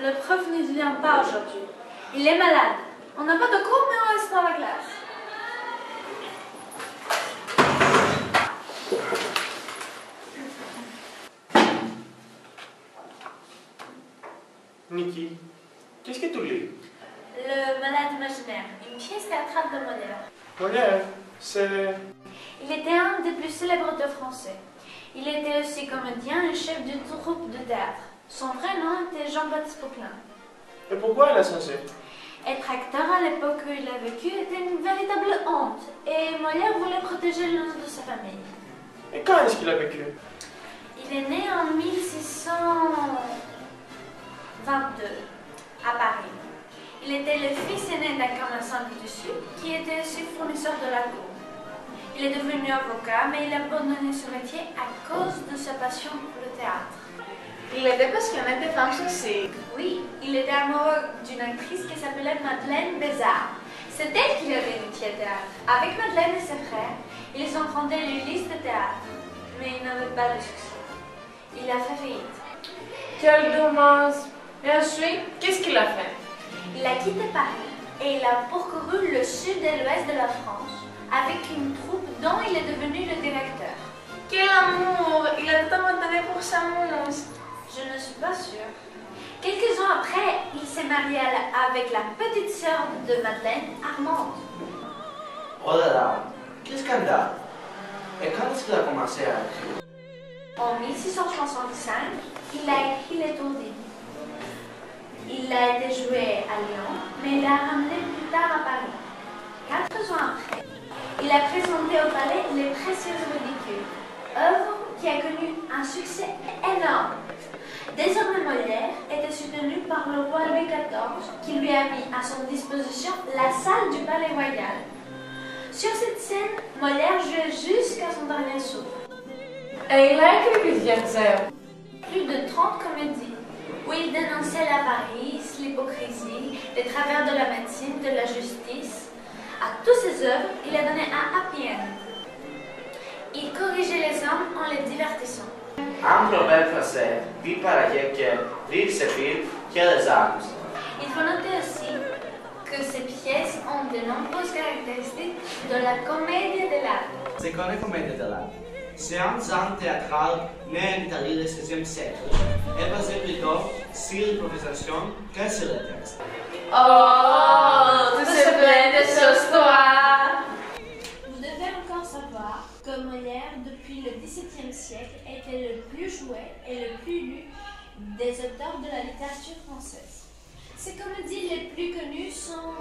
Le prof ne vient pas aujourd'hui. Il est malade. On n'a pas de cours, mais on reste dans la classe. Niki, qu'est-ce que tu lis? Le Malade imaginaire, une pièce théâtrale de Molière. Molière, c'est... Il était un des plus célèbres de Français. Il était aussi comédien et chef d'une troupe de théâtre. Son vrai nom était Jean-Baptiste Poquelin. Et pourquoi elle est censée? Être acteur à l'époque où il a vécu était une véritable honte, et Molière voulait protéger le nom de sa famille. Et quand est-ce qu'il a vécu? Il est né en 1622 à Paris. Il était le fils aîné d'un commerçant du Sud qui était aussi fournisseur de la cour. Il est devenu avocat, mais il a abandonné ce métier à cause de sa passion pour le théâtre. Il était passionné des femmes aussi. Oui, il était amoureux d'une actrice qui s'appelait Madeleine Bézard. C'est elle qui avait initié le théâtre. Avec Madeleine et ses frères, ils ont fondé l'Ulysse de théâtre, mais ils n'avaient pas de succès. Il a fait faillite. Quel dommage. Et ensuite, qu'est-ce qu'il a fait? Il a quitté Paris et il a parcouru le sud et l'ouest de la France avec une troupe dont il est devenu le directeur. Quel amour! Il a tout abandonné pour sa mousse. Je ne suis pas sûre. Quelques ans après, il s'est marié avec la petite sœur de Madeleine, Armande. Oh là là, quel scandale! Et quand est-ce qu'il a commencé à écrire? En 1665, il a écrit l'Étourdine. Il a été joué à Lyon, mais il l'a ramené plus tard à Paris. 4 ans après, il a présenté au palais Les Précieuses Ridicules, œuvre qui a connu un succès énorme. Désormais Molière était soutenu par le roi Louis XIV, qui lui a mis à son disposition la salle du Palais Royal. Sur cette scène, Molière jouait jusqu'à son dernier souffle. Et il a écrit plusieurs œuvres. Plus de 30 comédies, où il dénonçait l'avarice, l'hypocrisie, les travers de la médecine, de la justice. À toutes ces œuvres, il a donné un happy end. Il corrigeait les hommes en les divertissant. Un proverbe français dit par ailleurs que rire c'est pire que les armes. Il faut noter aussi que ces pièces ont de nombreuses caractéristiques de la comédie de l'art. C'est quoi la comédie de l'art? C'est un genre théâtral né en Italie du XVIe siècle et basé plutôt sur l'improvisation que sur le texte. Oh, tout se plaît de choses, toi! Vous devez encore savoir que Molière, depuis le XVIIe siècle, était le plus joué et le plus lu des auteurs de la littérature française. Ses comédies les plus connues sont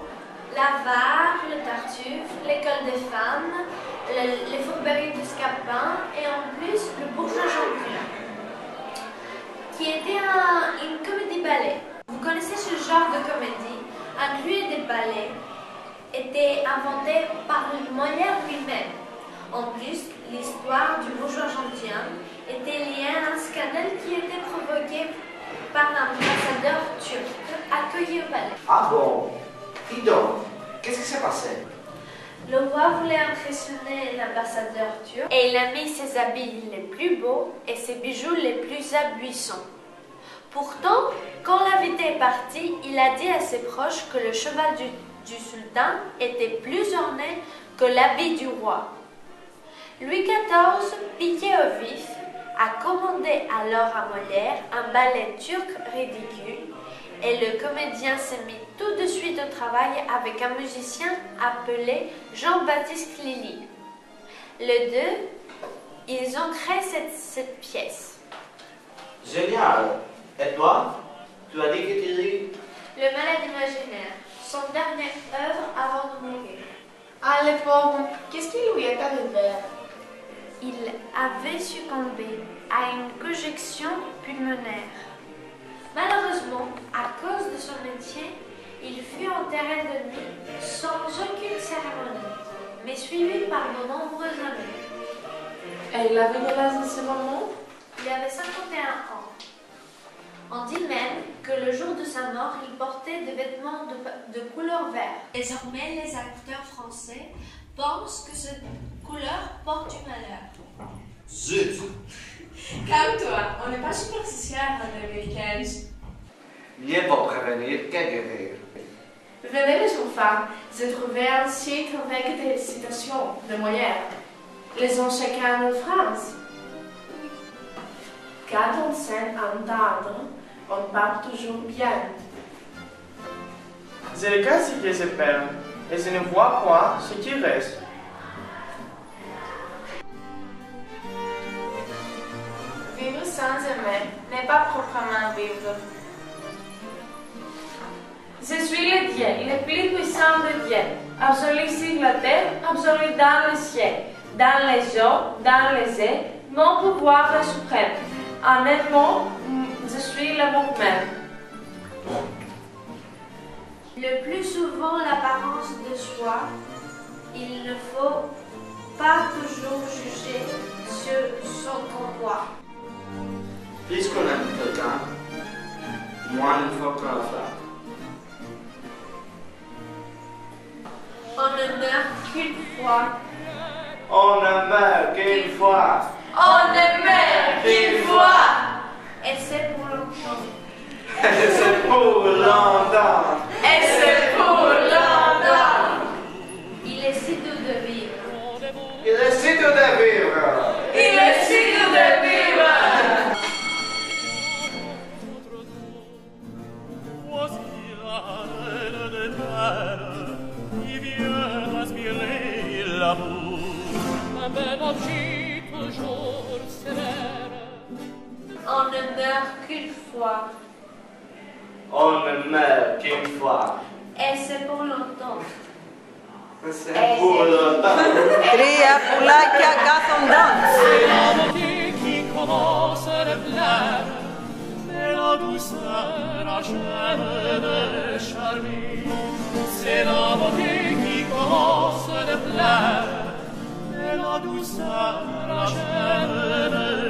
L'Avare, Le Tartuffe, L'École des femmes, Les Fourberies de Scapin et en plus Le Bourgeois gentil, qui était une comédie-ballet. Vous connaissez ce genre de comédie, inclus des ballets, était inventé par Molière lui-même. En plus, l'histoire du bourgeois gentilhomme était liée à un scandale qui était provoqué par l'ambassadeur turc accueilli au palais. Ah bon? Dis donc, qu'est-ce qui s'est passé? Le roi voulait impressionner l'ambassadeur turc et il a mis ses habits les plus beaux et ses bijoux les plus abuisants. Pourtant, quand l'invité est parti, il a dit à ses proches que le cheval du sultan était plus orné que l'habit du roi. Louis XIV, piqué au vif, a commandé alors à Molière un ballet turc ridicule et le comédien s'est mis tout de suite au travail avec un musicien appelé Jean-Baptiste Lully. Les deux, ils ont créé cette pièce. Génial! Et toi? Tu as dit que tu lis? Le Malade imaginaire, son dernière œuvre avant de mourir. Ah, le pauvre, qu'est-ce qui lui est arrivé? Il avait succombé à une congestion pulmonaire. Malheureusement, à cause de son métier, il fut enterré de nuit sans aucune cérémonie, mais suivi par de nombreux amis. Et il avait quel âge en ce moment? Il avait 51 ans. On dit même que le jour de sa mort, il portait des vêtements de couleur vert. Désormais, les acteurs français pensent que cette couleur porte du malheur. Zut! Calme-toi, on n'est pas superstitieux en 2015. Mieux vaut prévenir que guérir. Venez les enfants, j'ai trouvé un site avec des citations de Molière. Les chacun en France. Quand on sait entendre, on parle toujours bien. C'est le cas qui se perd, et je ne vois pas ce qui reste. Vivre sans aimer n'est pas proprement vivre. Je suis le Dieu, le plus puissant de Dieu, absolu sur la terre, absolu dans le ciel, dans les eaux, dans les airs, mon pouvoir est suprême. En un mot, je suis l'amour même. Le plus souvent l'apparence de soi, il ne faut pas toujours juger sur son comportement. Puisqu'on aime quelqu'un, moins il faut qu'on le fasse. On ne meurt qu'une fois. On ne meurt qu'une fois. On ne meurt qu'une fois. Et c'est pour longtemps. C'est pour longtemps. Et c'est pour longtemps. Il est si doux de vivre. Il est si doux de vivre. Il est si doux de vivre. On ne meurt qu'une fois. On ne meurt qu'une fois. Et c'est pour longtemps. C'est pour longtemps. Τρία πουλάκια κάθονταν. C'est l'amour qui commence de plaire, mais la douceur achève de charmer. C'est l'amour qui commence de plaire, mais la douceur achève de